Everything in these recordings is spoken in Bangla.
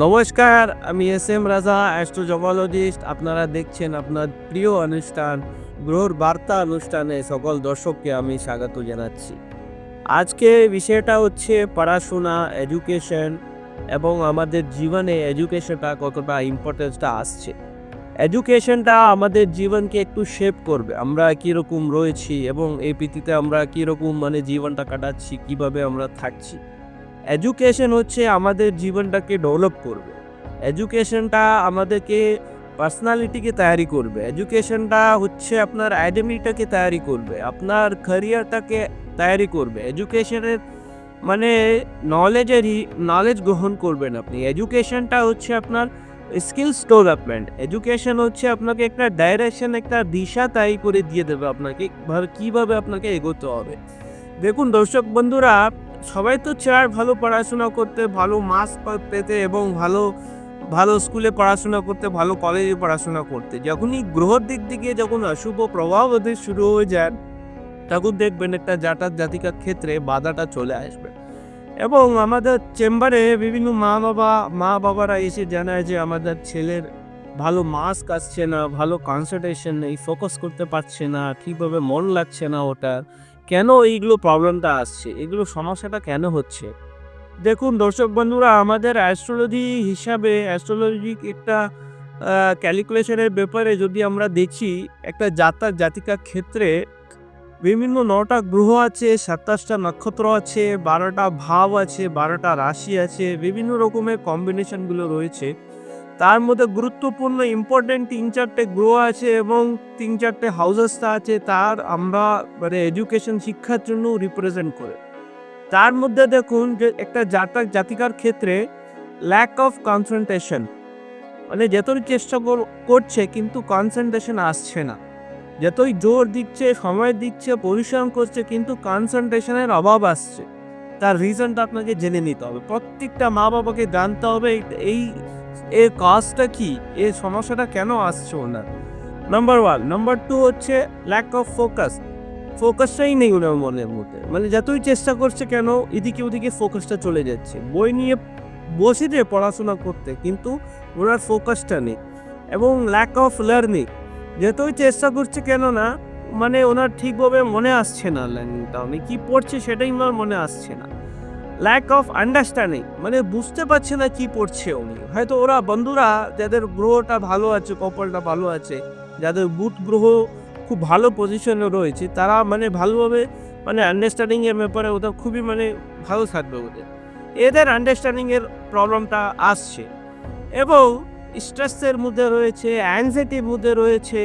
নমস্কার, আমি এস এম রাজা, অ্যাস্ট্রোজোলজিস্ট। আপনারা দেখছেন আপনার প্রিয় অনুষ্ঠান গ্রহর বার্তা অনুষ্ঠানে সকল দর্শককে আমি স্বাগত জানাচ্ছি। আজকে বিষয়টা হচ্ছে পড়াশোনা, এডুকেশন এবং আমাদের জীবনে এডুকেশনটা কতটা ইম্পর্টেন্সটা আসছে। এডুকেশনটা আমাদের জীবনকে একটু শেপ করবে। আমরা কীরকম রয়েছি এবং এই পৃথিবীতে আমরা কীরকম জীবনটা কাটাচ্ছি, কীভাবে আমরা থাকছি। এডুকেশন হচ্ছে আমাদের জীবনটাকে ডেভেলপ করবে। এডুকেশনটা আমাদেরকে পার্সোনালিটিকে তৈরি করবে। এডুকেশনটা হচ্ছে আপনার আইডেন্টিটিটাকে তৈরি করবে, আপনার ক্যারিয়ারটাকে তৈরি করবে। এডুকেশনের মানে নলেজ গ্রহণ করবেন আপনি। এডুকেশনটা হচ্ছে আপনার স্কিলস ডেভেলপমেন্ট। এডুকেশন হচ্ছে আপনাকে একটা ডাইরেকশন, একটা দিশা তৈরি করে দিয়ে দেবে আপনাকে কীভাবে আপনাকে এগোতে হবে। দেখুন দর্শক বন্ধুরা, সবাই তো চায় ভালো পড়াশোনা করতে, ভালো মার্কস পেতে এবং ভালো ভালো স্কুলে পড়াশোনা করতে, ভালো কলেজে পড়াশোনা করতে। যখনই গ্রহর দিক থেকে যখন অশুভ প্রভাব ওদের শুরু হয়ে যায়, তখন দেখবেন একটা জাতিকার ক্ষেত্রে বাধাটা চলে আসবে। এবং আমাদের চেম্বারে বিভিন্ন মা বাবারা এসে জানায় যে আমাদের ছেলের ভালো মার্কস আসছে না, ভালো কনসেন্ট্রেশন নেই, ফোকাস করতে পারছে না, ঠিকভাবে মন লাগছে না ওটার। কেন এইগুলো প্রবলেমটা আসছে? এগুলো সমস্যাটা কেন হচ্ছে? দেখুন দর্শক বন্ধুরা, আমাদের অ্যাস্ট্রোলজি একটা ক্যালকুলেশনের ব্যাপারে যদি আমরা দেখি, একটা জাতিকার ক্ষেত্রে বিভিন্ন ৯টা গ্রহ আছে, ২৭টা নক্ষত্র আছে, ১২টা ভাব আছে, ১২টা রাশি আছে, বিভিন্ন রকমের কম্বিনেশনগুলো রয়েছে। তার মধ্যে গুরুত্বপূর্ণ ইম্পর্টেন্ট ৩-৪টে গ্রহ আছে এবং ৩-৪টে হাউসেসটা আছে, তার আমরা এডুকেশন শিক্ষার জন্য রিপ্রেজেন্ট করে। তার মধ্যে দেখুন যে একটা জাতিকার ক্ষেত্রে ল্যাক অফ কনসেন্ট্রেশন, যতই চেষ্টা করছে কিন্তু কনসেন্ট্রেশন আসছে না। যতই জোর দিচ্ছে, সময় দিচ্ছে, পরিশ্রম করছে কিন্তু কনসেন্ট্রেশনের অভাব আসছে। তার রিজনটা আপনাকে জেনে নিতে হবে। প্রত্যেকটা মা-বাবাকে জানতে হবে এই এর কজটা কি? এই সমস্যাটা কেন আসছে ওনার? নাম্বার 1, নাম্বার 2 হচ্ছে ল্যাক অফ ফোকাস। ফোকাসটাই নেই ওনার মনের মধ্যে। যতই চেষ্টা করছে কেন এদিকে ওদিকে ফোকাসটা চলে যাচ্ছে। বই নিয়ে বসেছে পড়াশোনা করতে কিন্তু ওনার ফোকাসটা নেই। এবং ল্যাক অফ লার্নিং, যতই চেষ্টা করছে কেন না ওনার ঠিকভাবে মনে আসছে না, লার্নিংটা উনি কি পড়ছে সেটাই ওনার মনে আসছে না। ল্যাক অফ আন্ডারস্ট্যান্ডিং, বুঝতে পারছে না কি পড়ছে উনি। হয়তো ওরা বন্ধুরা যাদের গ্রহটা ভালো আছে, কপালটা ভালো আছে, যাদের বুধ গ্রহ খুব ভালো পজিশনে রয়েছে, তারা ভালোভাবে আন্ডারস্ট্যান্ডিং এর ব্যাপারে ওদের খুবই ভালো থাকবে ওদের। এদের আন্ডারস্ট্যান্ডিং এর প্রবলেমটা আসছে এবং স্ট্রেসের মধ্যে রয়েছে, অ্যাংজাইটির মধ্যে রয়েছে,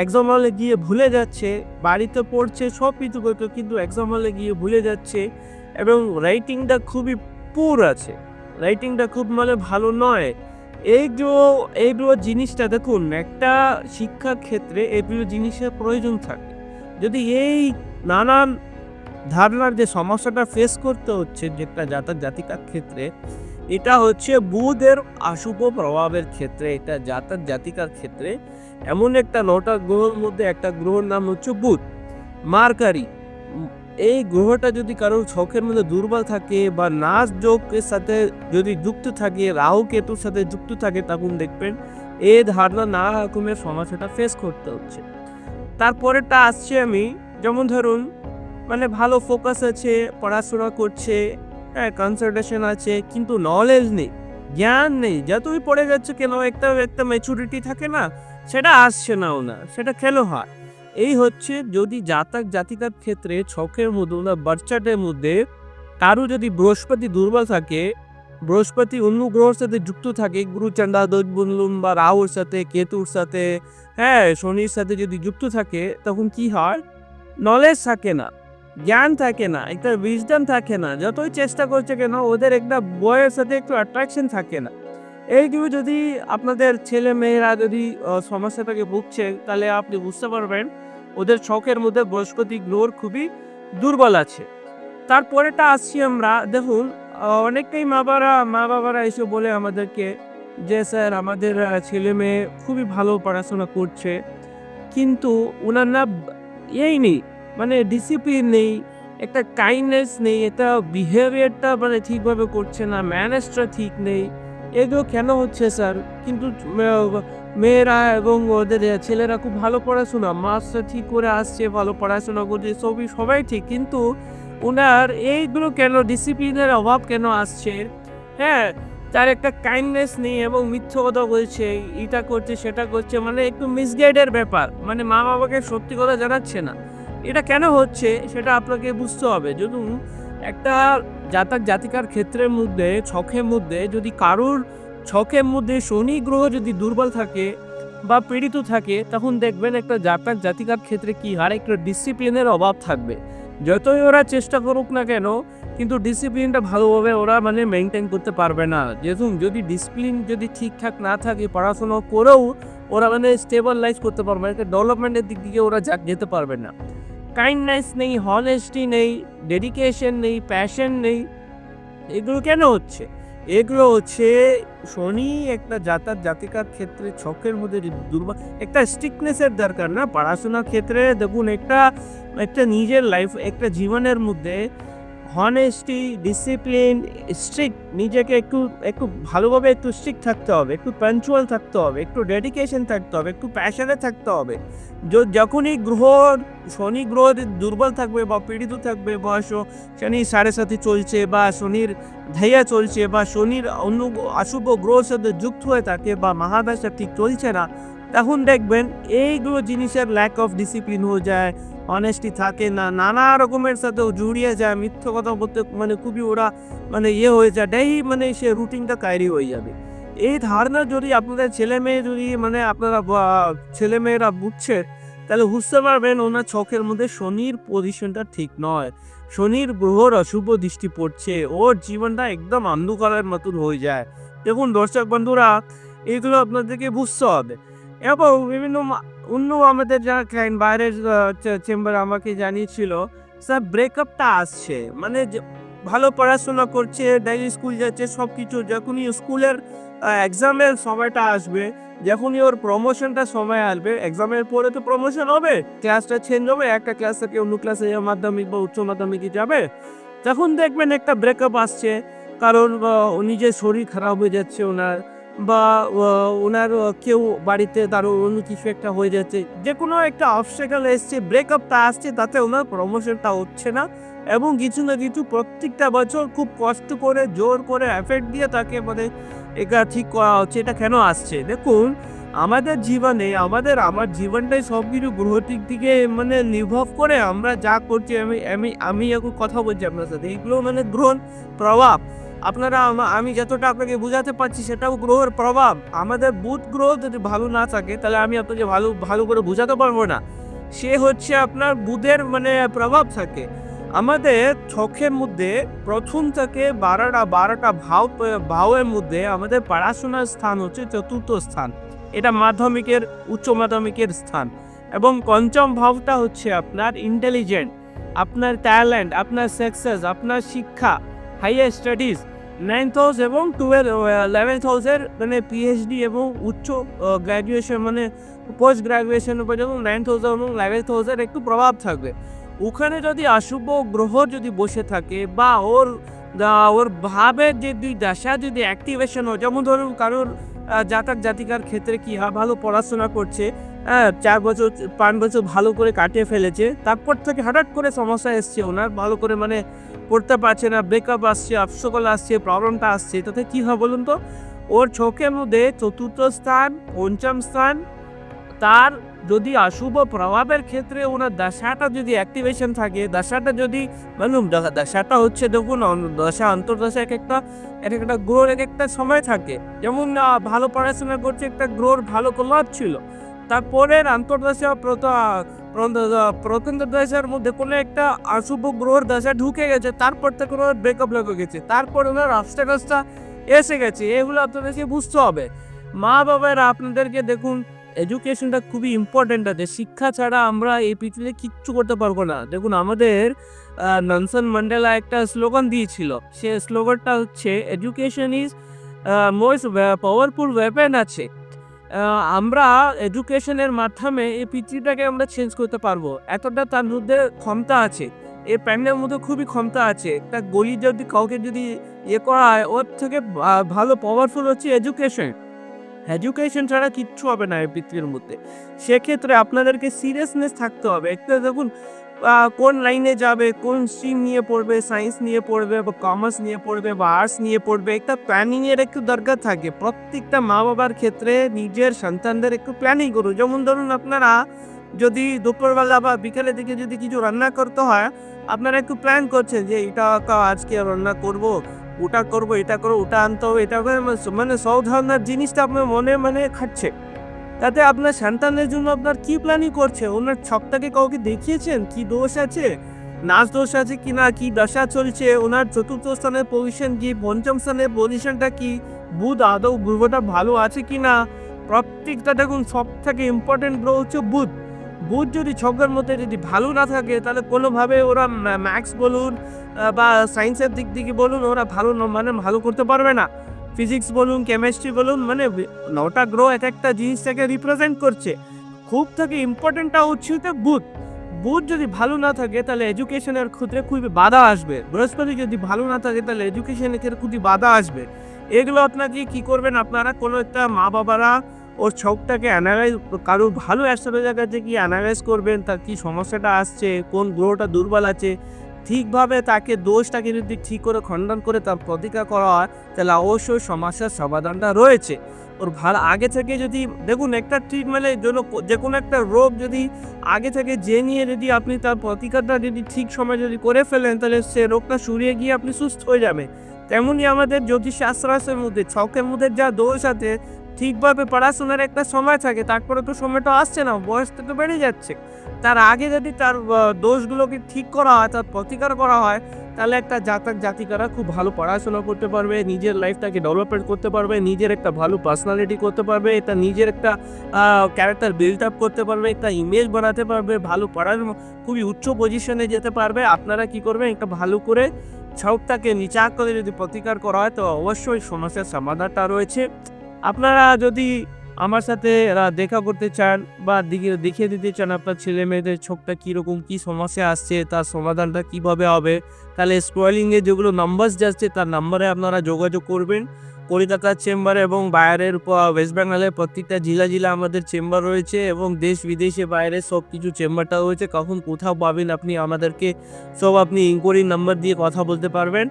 এক্সাম হলে গিয়ে ভুলে যাচ্ছে, বাড়িতে পড়ছে সব কিছু করতো কিন্তু এক্সাম হলে গিয়ে ভুলে যাচ্ছে এবং রাইটিংটা খুবই পুর আছে, রাইটিংটা খুব ভালো নয়। এইগুলো জিনিসটা দেখুন, একটা শিক্ষার ক্ষেত্রে এইগুলো জিনিসের প্রয়োজন থাকে। যদি এই নানান ধারণার যে সমস্যাটা ফেস করতে হচ্ছে যেটা জাতিকার ক্ষেত্রে, এটা হচ্ছে বুধের অশুভ প্রভাবের ক্ষেত্রে। এটা জাতিকার ক্ষেত্রে এমন একটা ৯টা গ্রহের মধ্যে একটা গ্রহের নাম হচ্ছে বুধ, মার্কারি। এই গ্রহটা যদি কারোর ছকের মধ্যে দুর্বল থাকে বা নাচ যোগের সাথে যদি যুক্ত থাকে, রাহু কেতুর সাথে যুক্ত থাকে, তখন দেখবেন এই ধারণা নানা রকমের সমস্যাটা ফেস করতে হচ্ছে। তারপরেরটা আসছে আমি, যেমন ধরুন ভালো ফোকাস আছে, পড়াশোনা করছে, হ্যাঁ কনসেন্ট্রেশন আছে কিন্তু নলেজ নেই, জ্ঞান নেই। যতই পড়ে যাচ্ছে কেন একটা ম্যাচুরিটি থাকে না, সেটা আসছে না ওনার, সেটা কেন হয়? এই হচ্ছে যদি জাতিকার ক্ষেত্রে ছকের মধ্যে ওনার বাচ্চাদের মধ্যে কারো যদি বৃহস্পতি দুর্বল থাকে, বৃহস্পতি অন্য গ্রহের সাথে যুক্ত থাকে, গুরু চান্ডা দোষ বলুন বা রাহুর সাথে, কেতুর সাথে, হ্যাঁ শনির সাথে যদি যুক্ত থাকে, তখন কি হয়? নলেজ থাকে না, জ্ঞান থাকে না, একটা উইজডম থাকে না। যতই চেষ্টা করছে কেন ওদের একটা বয়ের সাথে একটু অ্যাট্রাকশন থাকে না। এইগুলো যদি আপনাদের ছেলে মেয়েরা যদি সমস্যাটাকে ভুগছে, তাহলে আপনি বুঝতে পারবেন ওদের ছকের মধ্যে বৃহস্পতি গ্রহ খুবই দুর্বল আছে। তারপরেটা আসছি আমরা, দেখুন অনেকটাই মা বাবারা এসে বলে আমাদেরকে যে স্যার আমাদের ছেলে মেয়ে খুবই ভালো পড়াশোনা করছে কিন্তু ওনার না এই নেই, ডিসিপ্লিন নেই, একটা কাইন্ডনেস নেই, একটা বিহেভিয়ারটা ঠিকভাবে করছে না, ম্যানেজটা ঠিক নেই। এগুলো কেন হচ্ছে স্যার? কিন্তু মেয়েরা এবং ওদের ছেলেরা খুব ভালো পড়াশোনা, মার্কসটা ঠিক করে আসছে, ভালো পড়াশোনা করছে, সবাই ঠিক। কিন্তু উনার এইগুলো কেন, ডিসিপ্লিনের অভাব কেন আসছে? হ্যাঁ? তার একটা কাইন্ডনেস নেই এবং মিথ্যা কথা বলছে, এটা করছে, সেটা করছে, মানে একটু মিসগাইডের ব্যাপার। মানে মা-বাবাকে সত্যি কথা জানাচ্ছে না। এটা কেন হচ্ছে সেটা আপনাকে বুঝতে হবে। যদি একটা জাতক-জাতিকার ক্ষেত্রের মধ্যে, ছকের মধ্যে যদি কারোর ছকের মধ্যে শনি গ্রহ যদি দুর্বল থাকে বা পীড়িত থাকে, তখন দেখবেন একটা জাতক-জাতিকার ক্ষেত্রে কি হয়, একটা ডিসিপ্লিনের অভাব থাকবে। যতই ওরা চেষ্টা করুক না কেন, কিন্তু ডিসিপ্লিনটা ভালোভাবে ওরা মানে মেইনটেইন করতে পারবে না। যেরকম যদি ডিসিপ্লিন যদি ঠিকঠাক না থাকে, পড়াশোনা করেও ওরা মানে স্টেবলাইজ করতে পারবে না, একটা ডেভেলপমেন্টের দিক থেকে ওরা যেতে পারবে না। কাইন্ডনেস নেই, হনেস্টি নেই, ডেডিকেশন নেই, প্যাশন নেই। এগুলো কেন হচ্ছে? এগুলো হচ্ছে শনি একটা জাতিকার ক্ষেত্রে ছকের মধ্যে যদি দুর্বল, একটা স্ট্রিক্টনেস এর দরকার না? পড়াশোনার ক্ষেত্রে দেখুন একটা একটা নিজের লাইফ, একটা জীবনের মধ্যে হনেস্টি, ডিসিপ্লিন, স্ট্রিক্ট, নিজেকে একটু একটু ভালোভাবে একটু স্ট্রিক্ট থাকতে হবে, একটু পাঞ্চুয়াল থাকতে হবে, একটু ডেডিকেশন থাকতে হবে, একটু প্যাশনে থাকতে হবে। যখনই শনি গ্রহ দুর্বল থাকবে বা পীড়িত থাকবে, বা শনি সাড়ে সাথে চলছে, বা শনির ঢাইয়া চলছে, বা শনির অন্য অশুভ গ্রহের সাথে যুক্ত হয়ে থাকে, বা মহাদশা ঠিক চলছে না, তখন দেখবেন এইগুলো জিনিসের ল্যাক অফ ডিসিপ্লিন হয়ে যায়, অনেস্টি থাকে না, নানা রকমের সাথেও জড়িয়ে যায়, মিথ্যা কথা বলতে মানে খুবই ওরা মানে হয়ে যায়, মানে সে রুটিনটা তৈরি হয়ে যাবে। এই ধারণা যদি আপনাদের ছেলে-মেয়ে যদি মানে আপনারা ছেলেমেয়েরা বুঝছে, তাহলে বুঝতে পারবেন ওনার ছকের মধ্যে শনির পজিশনটা ঠিক নয়। শনির গ্রহর অশুভ দৃষ্টি পড়ছে। ওর জীবনটা একদম অন্ধকারের মতন হয়ে যায়। দেখুন দর্শক বন্ধুরা, এগুলো আপনাদেরকে বুঝতে হবে। এবং বিভিন্ন অন্য আমাদের যারা ক্লায়েন্ট বাইরের চেম্বারে আমাকে জানিয়েছিল, স্যার ব্রেকআপটা আসছে। মানে যে ভালো পড়াশোনা করছে, ডেইলি স্কুল যাচ্ছে, সবকিছু, যখনই স্কুলের এক্সামের সময়টা আসবে, যখনই ওর প্রমোশনটা সময় আসবে, এক্সামের পরে তো প্রমোশন হবে, ক্লাসটা চেঞ্জ হবে, একটা ক্লাস থেকে অন্য ক্লাসে মাধ্যমিক বা উচ্চ মাধ্যমিকে যাবে, তখন দেখবেন একটা ব্রেকআপ আসছে। কারণ ও নিজের শরীর খারাপ হয়ে যাচ্ছে ওনার, বা ওনার কেউ বাড়িতে তারও অন্য কিছু একটা হয়ে যাচ্ছে, যে কোনো একটা অবস্টাকেল এসছে, ব্রেকআপটা আসছে, তাতে ওনার প্রমোশনটা হচ্ছে না। এবং কিছু না কিছু প্রত্যেকটা বছর খুব কষ্ট করে, জোর করে, এফেক্ট দিয়ে তাকে মানে এটা ঠিক করা হচ্ছে। এটা কেন আসছে? দেখুন, আমাদের জীবনে আমার জীবনটাই সবকিছু গ্রহটিক দিকে মানে নির্ভর করে আমরা যা করছি। আমি আমি আমি এখন কথা বলছি আপনার সাথে, এগুলো মানে গ্রহণ প্রভাব। আপনারা আমি যতটা আপনাকে বুঝাতে পারছি সেটাও গ্রহের প্রভাব। আমাদের বুধ গ্রহ যদি ভালো না থাকে, তাহলে আমি আপনাকে ভালো করে বুঝাতে পারবো না। সে হচ্ছে আপনার বুধের মানে প্রভাব থাকে। আমাদের ছকের মধ্যে প্রথম থেকে 12টা ভাবের মধ্যে আমাদের পড়াশোনার স্থান হচ্ছে চতুর্থ স্থান। এটা মাধ্যমিকের, উচ্চ মাধ্যমিকের স্থান। এবং পঞ্চম ভাবটা হচ্ছে আপনার ইন্টেলিজেন্ট, আপনার ট্যালেন্ট, আপনার সাকসেস, আপনার শিক্ষা, হাইয়ার স্টাডিজ। 9th হাউস এবং 11th হাউসের মানে পিএইচডি এবং উচ্চ গ্র্যাজুয়েশন মানে পোস্ট গ্র্যাজুয়েশন পর্যন্ত 9th হাউস এবং 11th হাউসের একটু প্রভাব থাকবে। ওখানে যদি অশুভ গ্রহ যদি বসে থাকে, বা ওর ভাবের যে দুই দশা যদি অ্যাক্টিভেশন হয়, যেমন ধরুন কারোর জাতক-জাতিকার ক্ষেত্রে কি হয়, ভালো পড়াশোনা করছে, 4 বছর 5 বছর ভালো করে কাটিয়ে ফেলেছে, তারপর থেকে হঠাৎ করে সমস্যা এসছে ওনার, ভালো করে মানে পড়তে পারছে না, ব্রেকআপ আসছে, অবস্টাকেল আসছে, প্রবলেমটা আসছে, তাতে কি হয় বলুন তো? ওর চোখের মধ্যে চতুর্থ স্থান, পঞ্চম স্থান, তার যদি অশুভ প্রভাবের ক্ষেত্রে ওনার দশাটা যদি অ্যাক্টিভেশন থাকে, দশাটা যদি মালুম দশাটা হচ্ছে, দেখুন দশা অন্তর্দশা এক একটা গ্রহর এক একটা সময় থাকে। যেমন ভালো পড়াশোনা করছে, একটা গ্রহর ভালো প্রভাব ছিল, তারপরের অন্তর্দশা প্রথম দশার মধ্যে কোনো একটা অশুভ গ্রহর দশা ঢুকে গেছে, তারপর থেকে ওনার ব্রেকআপ লেগে গেছে, তারপর ওনার অবস্টাকেলসটা এসে গেছে। এগুলো আপনাদেরকে বুঝতে হবে। মা বাবারা আপনাদেরকে দেখুন, এডুকেশনটা খুবই ইম্পর্ট্যান্ট আছে। শিক্ষা ছাড়া আমরা এই পৃথিবীতে কিচ্ছু করতে পারবো না। দেখুন আমাদের নেলসন ম্যান্ডেলা একটা স্লোগান দিয়েছিল। সে স্লোগানটা হচ্ছে education is most powerful weapon আছে। আমরা এডুকেশনের মাধ্যমে এই পৃথিবীটাকে আমরা চেঞ্জ করতে পারবো। এতটা তার মধ্যে ক্ষমতা আছে। এই প্যান্টের মধ্যে খুবই ক্ষমতা আছে। একটা গলি যদি কাউকে যদি করা হয়, ওর থেকে ভালো পাওয়ারফুল হচ্ছে এডুকেশন। এডুকেশন ছাড়া কিচ্ছু হবে না এই পৃথিবীর মধ্যে। সেক্ষেত্রে আপনাদেরকে সিরিয়াসনেস থাকতে হবে। একটা দেখুন কোন লাইনে যাবে, কোন স্ট্রিম নিয়ে পড়বে, সায়েন্স নিয়ে পড়বে বা কমার্স নিয়ে পড়বে বা আর্টস নিয়ে পড়বে, একটা প্ল্যানিং এর একটু দরকার থাকে। প্রত্যেকটা মা-বাবার ক্ষেত্রে নিজের সন্তানদের একটু প্ল্যানিং করুন। যেমন ধরুন আপনারা যদি দুপুরবেলা বা বিকেলের দিকে যদি কিছু রান্না করতে হয়, আপনারা একটু প্ল্যান করছেন যে এটা আজকে রান্না করব, ওটা করব, এটা করব, ওটা আনতে হবে, এটা করে মানে সব ধরনের জিনিসটা আপনার মনে খাটছে। তাতে আপনার সন্তানের জন্য আপনার কি প্ল্যানিং করছে? ওনার ছকটাকে কাউকে দেখিয়েছেন? কি দোষ আছে? নাচ দোষ আছে কিনা? কি দশা চলছে? ওনার চতুর্থ স্থানের পজিশন কি? পঞ্চম স্থানের পজিশনটা কি? বুধ আদৌ গ্রহটা ভালো আছে কিনা? প্রত্যেকটা দেখুন সবথেকে ইম্পর্টেন্ট গ্রহ হচ্ছে বুধ। বুধ যদি ছকের মধ্যে যদি ভালো না থাকে তাহলে কোনোভাবে ওরা ম্যাথস বলুন বা সায়েন্সের দিক থেকে বলুন ওরা মানে ভালো করতে পারবে না। ফিজিক্স বলুন, কেমিস্ট্রি বলুন, মানে ৯টা গ্রহ একেকটা জিনিসটাকে রিপ্রেজেন্ট করছে। খুব থেকে ইম্পর্টেন্টটা হচ্ছে বুধ। বুধ যদি ভালো না থাকে তাহলে এডুকেশনের ক্ষেত্রে খুবই বাধা আসবে। বৃহস্পতি যদি ভালো না থাকে তাহলে এডুকেশনের ক্ষেত্রে খুবই বাধা আসবে। এগুলো আপনাকে কি করবেন, আপনারা কোনো একটা মা-বাবারা ওর ছকটাকে কারো ভালো অ্যাস্ট্রোলজার কাছে গিয়ে অ্যানালাইজ করবেন, তার কি সমস্যাটা আসছে, কোন গ্রহটা দুর্বল আছে। ঠিকভাবে তাকে দোষটাকে যদি ঠিক করে খণ্ডন করে তার প্রতিকার করা হয়, তাহলে অবশ্যই সমস্যার সমাধানটা রয়েছে। ওর ভালো আগে থেকে যদি দেখুন একটা ট্রিটমেন্টের জন্য যেকোনো একটা রোগ যদি আগে থেকে জেনে যদি আপনি তার প্রতিকারটা যদি ঠিক সময়ে যদি করে ফেলেন, তাহলে সে রোগটা সরিয়ে গিয়ে আপনি সুস্থ হয়ে যাবেন। তেমনি আমাদের জ্যোতিষশাস্ত্রের মধ্যে ছকের মধ্যে যা দোষ আছে, ঠিকভাবে পড়াশোনার একটা সময় থাকে, তারপরে তো সময়টা আসছে না, বয়সটা তো বেড়ে যাচ্ছে। তার আগে যদি তার দোষগুলোকে ঠিক করা হয়, তার প্রতিকার করা হয়, তাহলে একটা জাতিকারা খুব ভালো পড়াশোনা করতে পারবে, নিজের লাইফটাকে ডেভেলপমেন্ট করতে পারবে, নিজের একটা ভালো পার্সোনালিটি করতে পারবে, এটা নিজের একটা ক্যারেক্টার বিল্ড আপ করতে পারবে, একটা ইমেজ বানাতে পারবে, ভালো পড়ার খুবই উচ্চ পজিশনে যেতে পারবে। আপনারা কি করবেন, একটা ভালো করে ছকটাকে নিচাক করে যদি প্রতিকার করা হয়, তো অবশ্যই সমস্যার সমাধানটা রয়েছে। আপনারা যদি আমার সাথে দেখা করতে চান বা দেখিয়ে দিতে চান আপনার ছেলে-মেয়েদের ছকটা কীরকম, কী সমস্যা আসছে, তার সমাধানটা কীভাবে হবে, তাহলে স্ক্রলিংয়ে যেগুলো নাম্বারস যাচ্ছে তার নাম্বারে আপনারা যোগাযোগ করবেন। কলকাতার চেম্বারে এবং বাইরের ওয়েস্ট বেঙ্গলের প্রত্যেকটা জেলা আমাদের চেম্বার রয়েছে এবং দেশ-বিদেশে বাইরে সব কিছু চেম্বারটা রয়েছে। কখন কোথাও পাবেন আপনি আমাদেরকে সব আপনি ইনকোয়ারি নাম্বার দিয়ে কথা বলতে পারবেন।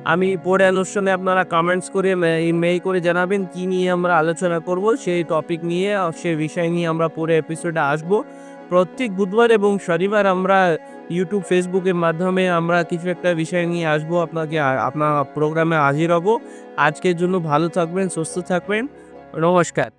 আমি পরে অনুষ্ঠানে আপনারা কমেন্টস করে মেইল করে জানাবেন কি নিয়ে আমরা আলোচনা করব। সেই টপিক নিয়ে সে বিষয় নিয়ে আমরা পরে এপিসোডে আসবো। প্রত্যেক বুধবার এবং শনিবার আমরা YouTube, Facebook এর মাধ্যমে আমরা কিছু একটা বিষয় নিয়ে আসবো। আপনার প্রোগ্রামে হাজির হব। আজকের জন্য ভালো থাকবেন, সুস্থ থাকবেন। নমস্কার।